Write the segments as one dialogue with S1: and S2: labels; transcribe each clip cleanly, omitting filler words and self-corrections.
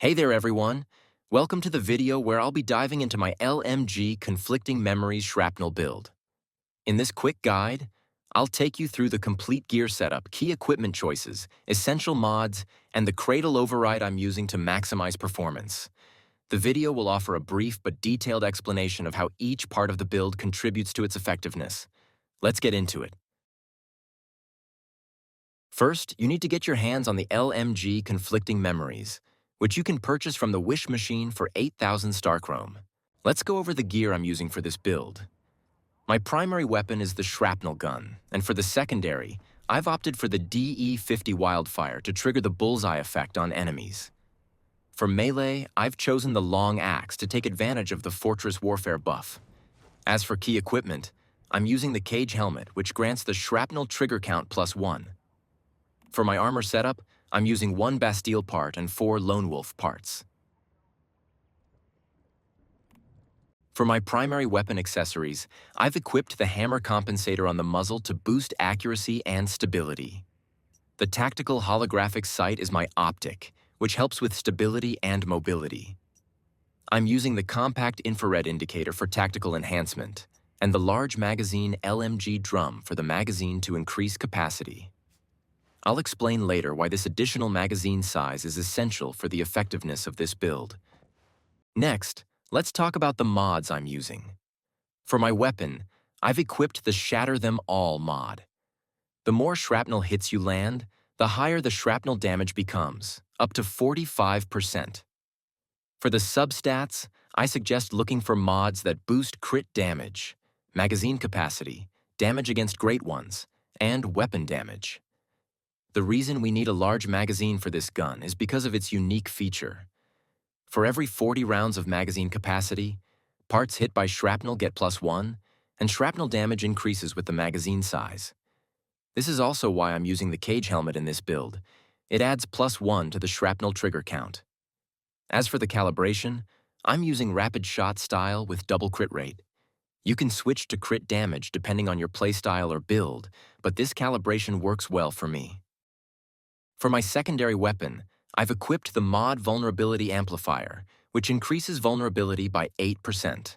S1: Hey there everyone! Welcome to the video where I'll be diving into my LMG Conflicting Memories Shrapnel build. In this quick guide, I'll take you through the complete gear setup, key equipment choices, essential mods, and the Cradle override I'm using to maximize performance. The video will offer a brief but detailed explanation of how each part of the build contributes to its effectiveness. Let's get into it. First, you need to get your hands on the LMG Conflicting Memories, which you can purchase from the Wish machine for 8,000 Starchrome. Let's go over the gear I'm using for this build. My primary weapon is the Shrapnel gun, and for the secondary, I've opted for the DE-50 Wildfire to trigger the bullseye effect on enemies. For melee, I've chosen the Long Axe to take advantage of the Fortress Warfare buff. As for key equipment, I'm using the Cage Helmet, which grants the Shrapnel trigger count +1. For my armor setup, I'm using 1 Bastille part and 4 Lone Wolf parts. For my primary weapon accessories, I've equipped the hammer compensator on the muzzle to boost accuracy and stability. The tactical holographic sight is my optic, which helps with stability and mobility. I'm using the compact infrared indicator for tactical enhancement, and the large magazine LMG drum for the magazine to increase capacity. I'll explain later why this additional magazine size is essential for the effectiveness of this build. Next, let's talk about the mods I'm using. For my weapon, I've equipped the Shatter Them All mod. The more shrapnel hits you land, the higher the shrapnel damage becomes, up to 45%. For the substats, I suggest looking for mods that boost crit damage, magazine capacity, damage against great ones, and weapon damage. The reason we need a large magazine for this gun is because of its unique feature. For every 40 rounds of magazine capacity, parts hit by shrapnel get +1, and shrapnel damage increases with the magazine size. This is also why I'm using the Cage Helmet in this build. It adds +1 to the shrapnel trigger count. As for the calibration, I'm using rapid shot style with double crit rate. You can switch to crit damage depending on your playstyle or build, but this calibration works well for me. For my secondary weapon, I've equipped the mod vulnerability amplifier, which increases vulnerability by 8%.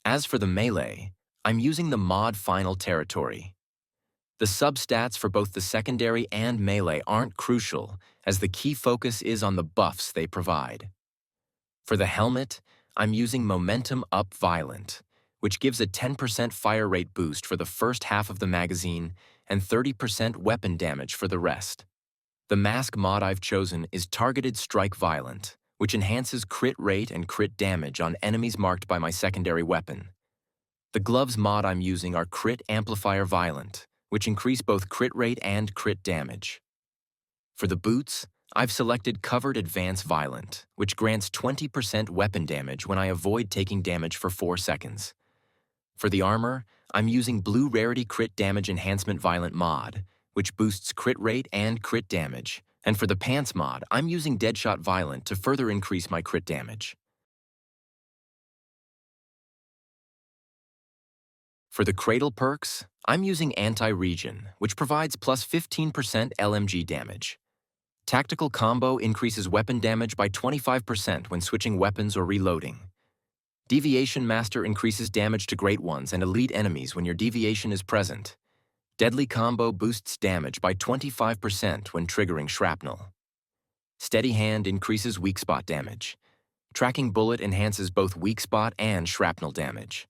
S1: As for the melee, I'm using the mod final territory. The substats for both the secondary and melee aren't crucial, as the key focus is on the buffs they provide. For the helmet, I'm using Momentum Up Violent, which gives a 10% fire rate boost for the first half of the magazine and 30% weapon damage for the rest. The mask mod I've chosen is Targeted Strike Violent, which enhances crit rate and crit damage on enemies marked by my secondary weapon. The gloves mod I'm using are Crit Amplifier Violent, which increase both crit rate and crit damage. For the boots, I've selected Covered Advance Violent, which grants 20% weapon damage when I avoid taking damage for 4 seconds. For the armor, I'm using Blue Rarity Crit Damage Enhancement Violent mod, which boosts crit rate and crit damage, and for the pants mod, I'm using Deadshot Violent to further increase my crit damage. For the Cradle perks, I'm using Anti-Regen, which provides +15% LMG damage. Tactical Combo increases weapon damage by 25% when switching weapons or reloading. Deviation Master increases damage to great ones and elite enemies when your deviation is present. Deadly Combo boosts damage by 25% when triggering shrapnel. Steady Hand increases weak spot damage. Tracking Bullet enhances both weak spot and shrapnel damage.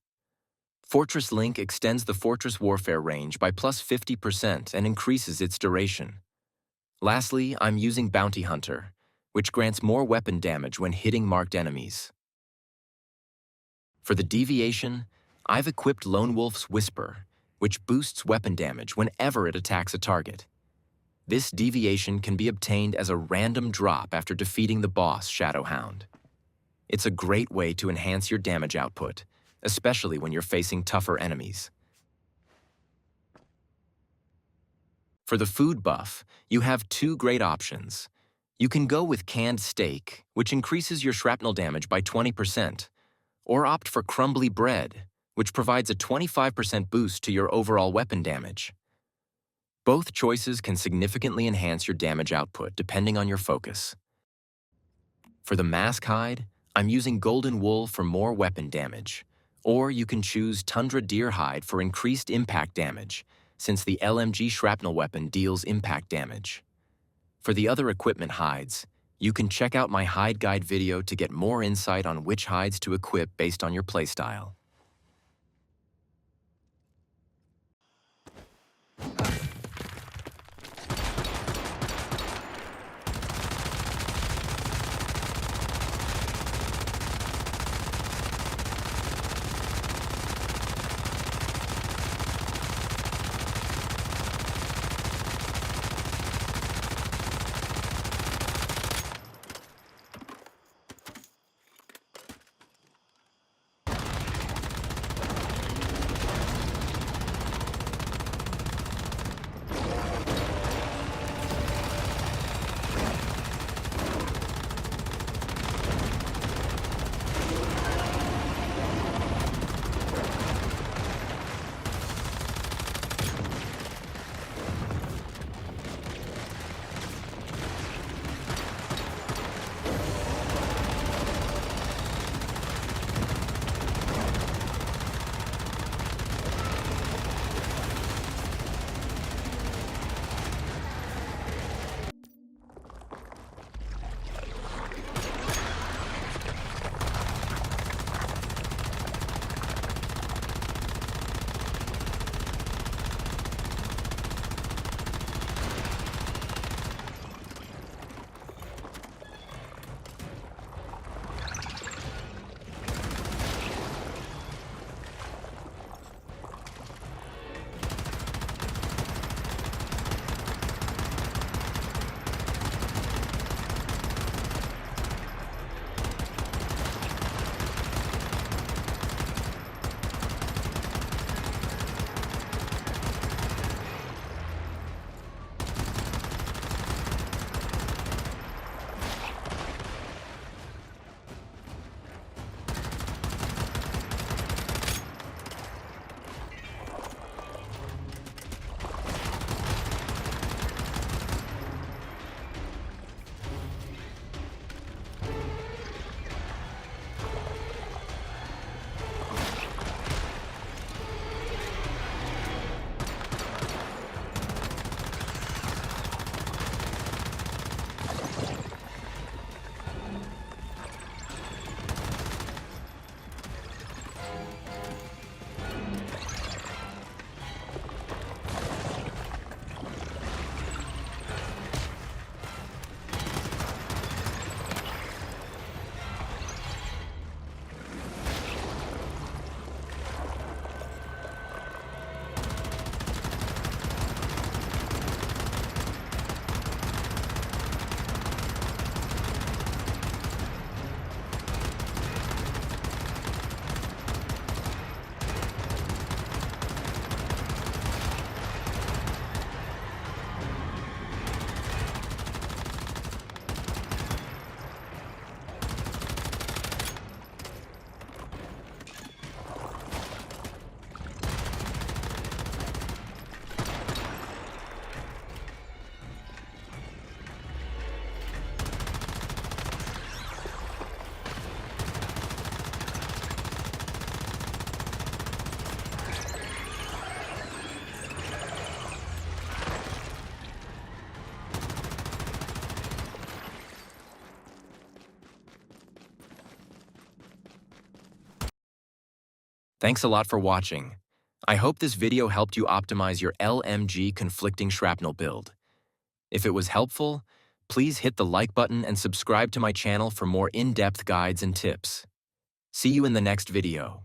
S1: Fortress Link extends the Fortress Warfare range by +50% and increases its duration. Lastly, I'm using Bounty Hunter, which grants more weapon damage when hitting marked enemies. For the deviation, I've equipped Lone Wolf's Whisper, which boosts weapon damage whenever it attacks a target. This deviation can be obtained as a random drop after defeating the boss Shadowhound. It's a great way to enhance your damage output, especially when you're facing tougher enemies. For the food buff, you have 2 great options. You can go with Canned Steak, which increases your shrapnel damage by 20%, or opt for Crumbly Bread, which provides a 25% boost to your overall weapon damage. Both choices can significantly enhance your damage output depending on your focus. For the mask hide, I'm using golden wool for more weapon damage. Or you can choose tundra deer hide for increased impact damage, since the LMG shrapnel weapon deals impact damage. For the other equipment hides, you can check out my hide guide video to get more insight on which hides to equip based on your playstyle. Thanks a lot for watching. I hope this video helped you optimize your LMG conflicting shrapnel build. If it was helpful, please hit the like button and subscribe to my channel for more in-depth guides and tips. See you in the next video.